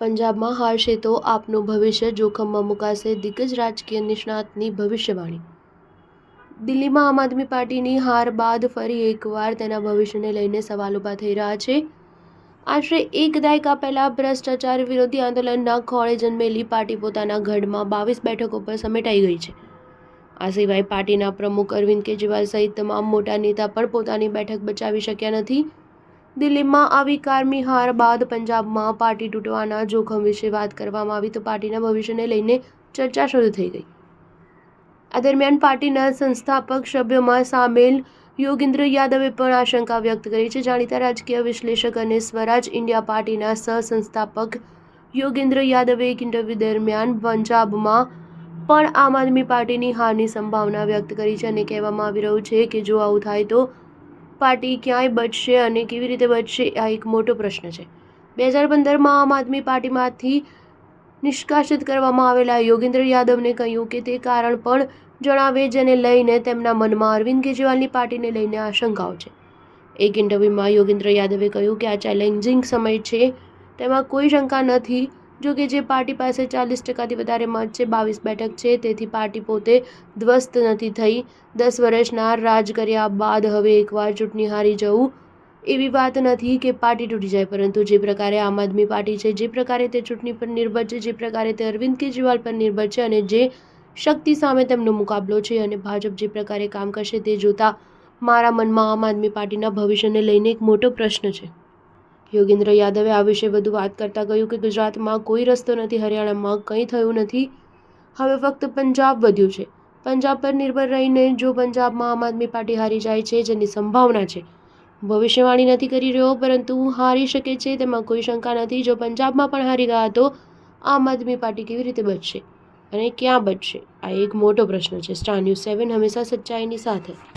પંજાબમાં હારશે તો આપનું ભવિષ્ય જોખમમાં મુકાશે, દિગ્ગજ રાજકીય નિષ્ણાતની ભવિષ્યવાણી. દિલ્હીમાં આમ આદમી પાર્ટીની હાર બાદ ફરી એકવાર તેના ભવિષ્યને લઈને સવાલ ઊભા થઈ રહ્યા છે. આશરે એક દાયકા પહેલા ભ્રષ્ટાચાર વિરોધી આંદોલનના ખોળે જન્મેલી પાર્ટી પોતાના ગઢમાં 22 બેઠકો પર સમેટાઈ ગઈ છે. આ સિવાય પાર્ટીના પ્રમુખ અરવિંદ કેજરીવાલ સહિત તમામ મોટા નેતા પણ પોતાની બેઠક બચાવી શક્યા નથી. દિલ્હીમાં આવી કારમી હાર બાદ પંજાબમાં પાર્ટી તૂટવાના જોખમ વિશે વાત કરવામાં આવી તો પાર્ટીના ભવિષ્યને લઈને ચર્ચા શરૂ થઈ ગઈ. આ દરમિયાન પાર્ટીના સંસ્થાપક સભ્યોમાં સામેલ યોગેન્દ્ર યાદવે પણ આશંકા વ્યક્ત કરી છે. જાણીતા રાજકીય વિશ્લેષક અને સ્વરાજ ઇન્ડિયા પાર્ટીના સહ-સંસ્થાપક યોગેન્દ્ર યાદવે એક ઇન્ટરવ્યૂ દરમિયાન પંજાબમાં પણ આમ આદમી પાર્ટીની હારની સંભાવના વ્યક્ત કરી છે અને કહેવામાં આવી રહ્યું છે કે જો આવું થાય તો પાર્ટી ક્યાંય બચશે અને કેવી રીતે બચશે આ એક મોટો પ્રશ્ન છે. 2015માં આમ આદમી પાર્ટીમાંથી નિષ્કાસિત કરવામાં આવેલા યોગેન્દ્ર યાદવને કહ્યું કે તે કારણ પણ જણાવે જેને લઈને તેમના મનમાં અરવિંદ કેજરીવાલની પાર્ટીને લઈને આશંકાઓ છે. એક ઇન્ટરવ્યૂમાં યોગેન્દ્ર યાદવે કહ્યું કે આ ચેલેન્જિંગ સમય છે, તેમાં કોઈ શંકા નથી. જો કે જે પાર્ટી પાસે 40%થી વધારે મત છે, 22 બેઠક છે, તેથી પાર્ટી પોતે ધ્વસ્ત નથી થઈ. 10 વર્ષના રાજ કર્યા બાદ હવે એકવાર ચૂંટણી હારી જવું એવી વાત નથી કે પાર્ટી તૂટી જાય, પરંતુ જે પ્રકારે આમ આદમી પાર્ટી છે, જે પ્રકારે તે ચૂંટણી પર નિર્ભર છે, જે પ્રકારે તે અરવિંદ કેજરીવાલ પર નિર્ભર છે અને જે શક્તિ સામે તેમનો મુકાબલો છે અને ભાજપ જે પ્રકારે કામ કરશે તે જોતા મારા મનમાં આમ આદમી પાર્ટીના ભવિષ્યને લઈને એક મોટો પ્રશ્ન છે. યોગેન્દ્ર યાદવે આ વિશે વધુ વાત કરતાં કહ્યું કે ગુજરાતમાં કોઈ રસ્તો નથી, હરિયાણામાં કંઈ થયું નથી, હવે ફક્ત પંજાબ વધ્યું છે. પંજાબ પર નિર્ભર રહીને જો પંજાબમાં આમ આદમી પાર્ટી હારી જાય છે, જેની સંભાવના છે, ભવિષ્યવાણી નથી કરી રહ્યો પરંતુ હારી શકે છે, તેમાં કોઈ શંકા નથી. જો પંજાબમાં પણ હારી ગયા તો આમ આદમી પાર્ટી કેવી રીતે બચશે અને ક્યાં બચશે આ એક મોટો પ્રશ્ન છે. સ્ટાર ન્યૂઝ 7 હંમેશા સચ્ચાઈની સાથે.